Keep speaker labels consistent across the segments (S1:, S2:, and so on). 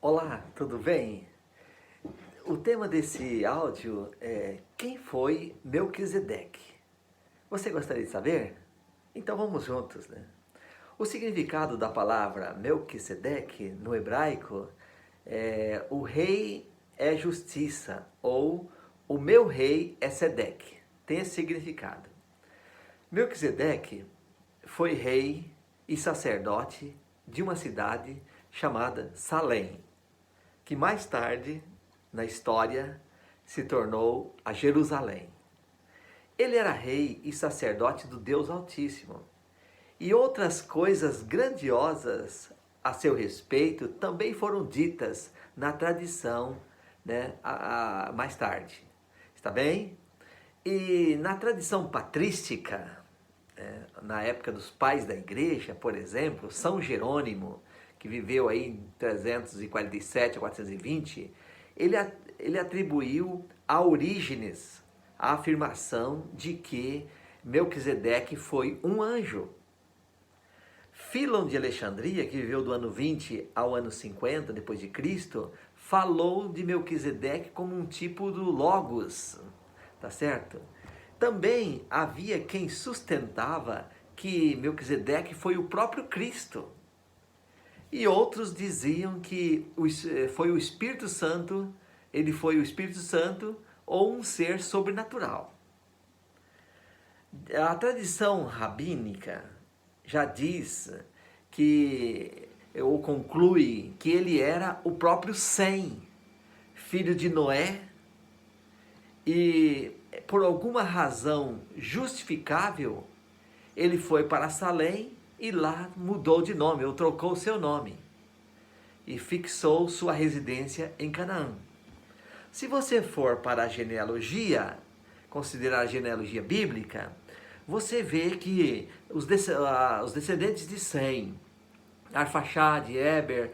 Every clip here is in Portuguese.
S1: Olá, tudo bem? O tema desse áudio é quem foi Melquisedeque? Você gostaria de saber? Então vamos juntos, né? O significado da palavra Melquisedeque no hebraico é o rei é justiça ou o meu rei é Sedeque. Tem esse significado. Melquisedeque foi rei e sacerdote de uma cidade chamada Salém, que mais tarde, na história, se tornou a Jerusalém. Ele era rei e sacerdote do Deus Altíssimo. E outras coisas grandiosas a seu respeito também foram ditas na tradição, né, mais tarde. Está bem? E na tradição patrística, na época dos pais da igreja, por exemplo, São Jerônimo, que viveu aí em 347 a 420, ele atribuiu a Orígenes a afirmação de que Melquisedeque foi um anjo. Fílon de Alexandria, que viveu do ano 20 ao ano 50 depois de Cristo, falou de Melquisedeque como um tipo do Logos, tá certo? Também havia quem sustentava que Melquisedeque foi o próprio Cristo. E outros diziam que foi o Espírito Santo, ele foi o Espírito Santo ou um ser sobrenatural. A tradição rabínica já diz que, ou conclui, que ele era o próprio Sem, filho de Noé, e por alguma razão justificável, ele foi para Salém e lá mudou de nome, ou trocou seu nome, e fixou sua residência em Canaã. Se você for para a genealogia, considerar a genealogia bíblica, você vê que os descendentes de Sem, Arfaxade, Eber,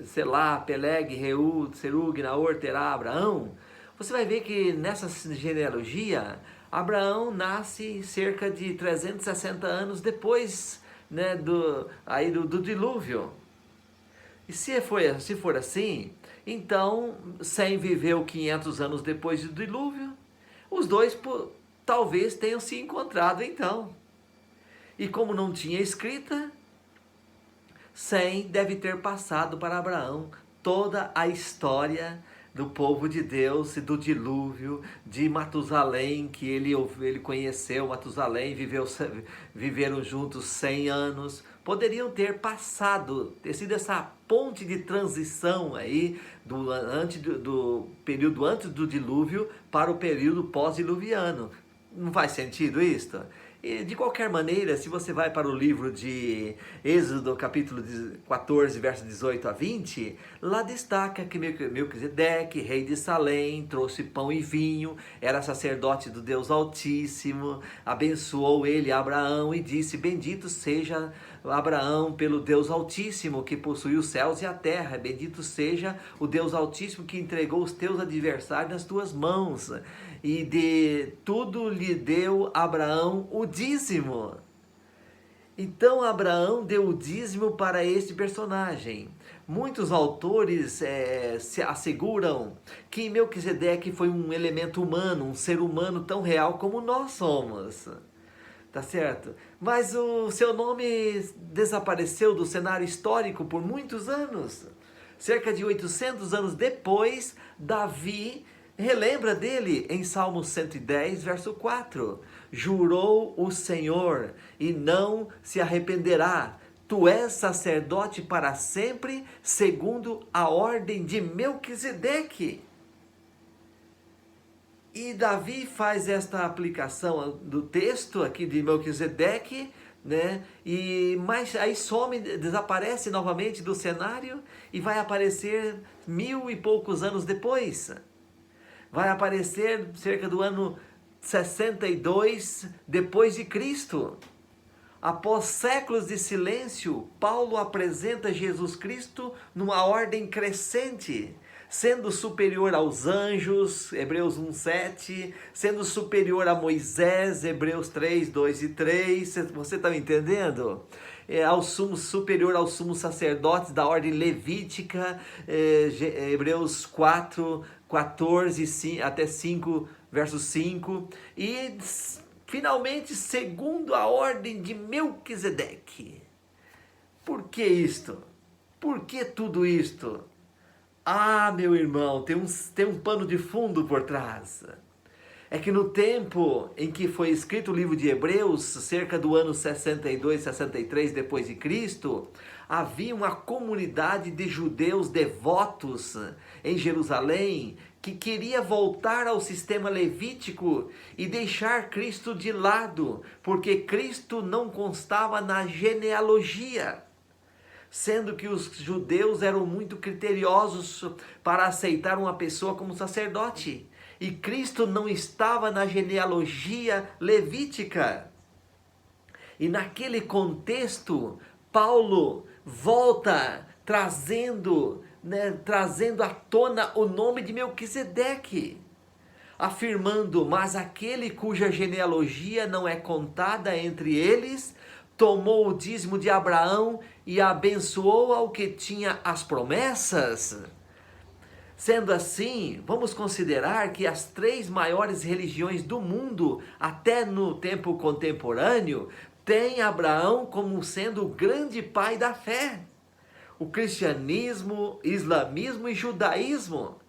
S1: Selá, Peleg, Reu, Serug, Naor, Terá, Abraão, você vai ver que nessa genealogia, Abraão nasce cerca de 360 anos depois, né, do dilúvio. E se for assim, então Sem viveu 500 anos depois do dilúvio, os dois talvez tenham se encontrado então. E como não tinha escrita, Sem deve ter passado para Abraão toda a história do povo de Deus e do dilúvio, de Matusalém, que ele conheceu, Matusalém, viveram juntos 100 anos, poderiam ter sido essa ponte de transição aí, do período antes do dilúvio para o período pós-diluviano. Não faz sentido isso? E de qualquer maneira, se você vai para o livro de Êxodo, capítulo 14, versos 18 a 20, lá destaca que Melquisedeque, rei de Salém, trouxe pão e vinho, era sacerdote do Deus Altíssimo, abençoou ele Abraão e disse: bendito seja Abraão pelo Deus Altíssimo que possui os céus e a terra, bendito seja o Deus Altíssimo que entregou os teus adversários nas tuas mãos, e de tudo lhe deu Abraão o dízimo. Então Abraão deu o dízimo para este personagem. Muitos autores se asseguram que Melquisedeque foi um elemento humano, um ser humano tão real como nós somos. Tá certo? Mas o seu nome desapareceu do cenário histórico por muitos anos. Cerca de 800 anos depois, Davi relembra dele em Salmo 110, verso 4. Jurou o Senhor e não se arrependerá. Tu és sacerdote para sempre, segundo a ordem de Melquisedeque. E Davi faz esta aplicação do texto aqui de Melquisedeque, né? Mas aí desaparece novamente do cenário e vai aparecer 1000 e poucos anos depois. Vai aparecer cerca do ano 62 depois de Cristo. Após séculos de silêncio, Paulo apresenta Jesus Cristo numa ordem crescente, sendo superior aos anjos, Hebreus 1:7, sendo superior a Moisés, Hebreus 3:2 e 3, você está me entendendo? ao sumo superior aos sumos sacerdotes da ordem levítica, Hebreus 4, 14 até 5, verso 5, e finalmente segundo a ordem de Melquisedeque. Por que isto? Por que tudo isto? Ah, meu irmão, tem um pano de fundo por trás. É que no tempo em que foi escrito o livro de Hebreus, cerca do ano 62, 63 depois de Cristo, havia uma comunidade de judeus devotos em Jerusalém que queria voltar ao sistema levítico e deixar Cristo de lado, porque Cristo não constava na genealogia. Sendo que os judeus eram muito criteriosos para aceitar uma pessoa como sacerdote. E Cristo não estava na genealogia levítica. E naquele contexto, Paulo volta trazendo à tona o nome de Melquisedeque, afirmando: mas aquele cuja genealogia não é contada entre eles, tomou o dízimo de Abraão e abençoou ao que tinha as promessas. Sendo assim, vamos considerar que as 3 maiores religiões do mundo, até no tempo contemporâneo, têm Abraão como sendo o grande pai da fé. O cristianismo, islamismo e judaísmo.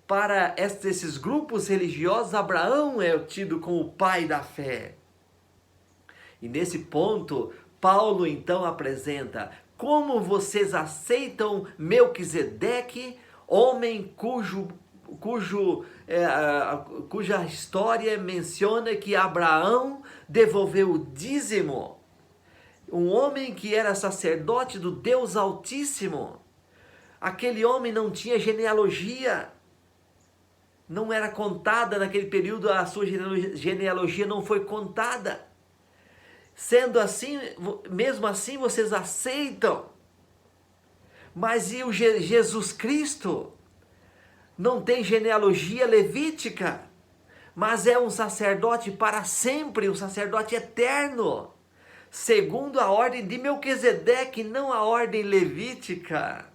S1: Para esses grupos religiosos, Abraão é tido como o pai da fé. E nesse ponto, Paulo então apresenta: como vocês aceitam Melquisedeque, homem cuja história menciona que Abraão devolveu o dízimo, um homem que era sacerdote do Deus Altíssimo. Aquele homem não tinha genealogia, não era contada naquele período, a sua genealogia não foi contada. Sendo assim, mesmo assim vocês aceitam. Mas e o Jesus Cristo? Não tem genealogia levítica, mas é um sacerdote para sempre, um sacerdote eterno, segundo a ordem de Melquisedeque, não a ordem levítica.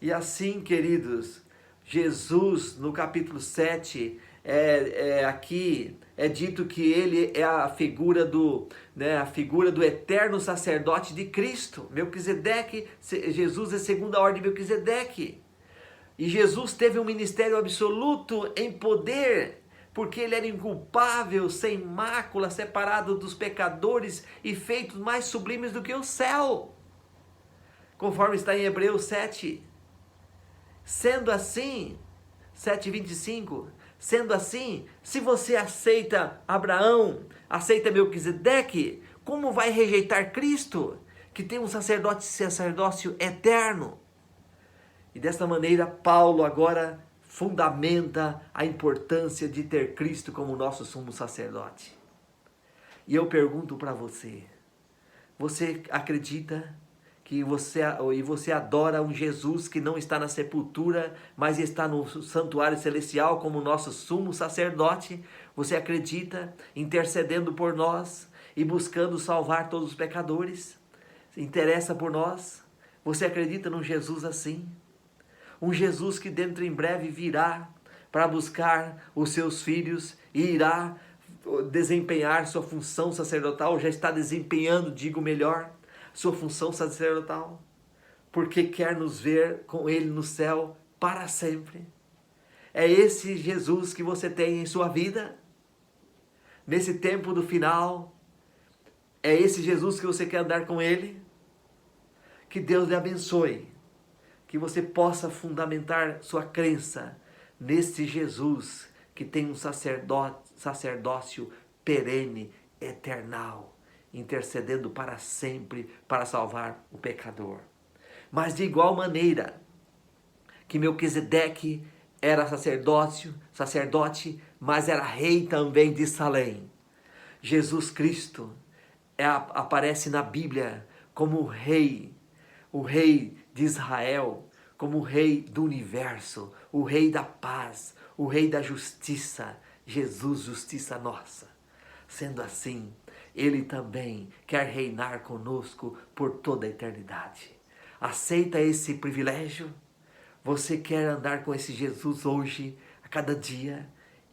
S1: E assim, queridos, Jesus, no capítulo 7, aqui é dito que ele é a figura do eterno sacerdote de Cristo. Melquisedeque, Jesus é segundo a ordem de Melquisedeque. E Jesus teve um ministério absoluto em poder, porque ele era inculpável, sem mácula, separado dos pecadores e feito mais sublimes do que o céu, conforme está em Hebreus 7. Sendo assim, 7:25, sendo assim, se você aceita Abraão, aceita Melquisedeque, como vai rejeitar Cristo, que tem um sacerdócio eterno? E desta maneira, Paulo agora fundamenta a importância de ter Cristo como nosso sumo sacerdote. E eu pergunto para você: você acredita que você adora um Jesus que não está na sepultura, mas está no santuário celestial como nosso sumo sacerdote? Você acredita intercedendo por nós e buscando salvar todos os pecadores? Interessa por nós? Você acredita num Jesus assim? Um Jesus que dentro em breve virá para buscar os seus filhos e irá desempenhar sua função sacerdotal, já está desempenhando, digo melhor, sua função sacerdotal, porque quer nos ver com ele no céu para sempre. É esse Jesus que você tem em sua vida? Nesse tempo do final, é esse Jesus que você quer andar com ele? Que Deus lhe abençoe, que você possa fundamentar sua crença nesse Jesus que tem um sacerdócio perene, eternal, intercedendo para sempre para salvar o pecador. Mas de igual maneira que Melquisedeque era sacerdote, mas era rei também de Salém, Jesus Cristo aparece na Bíblia como o rei de Israel, como o rei do universo, o rei da paz, o rei da justiça, Jesus, justiça nossa. Sendo assim, Ele também quer reinar conosco por toda a eternidade. Aceita esse privilégio? Você quer andar com esse Jesus hoje, a cada dia?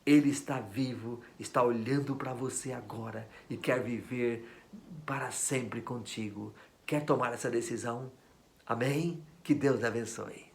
S1: Ele está vivo, está olhando para você agora e quer viver para sempre contigo. Quer tomar essa decisão? Amém? Que Deus te abençoe.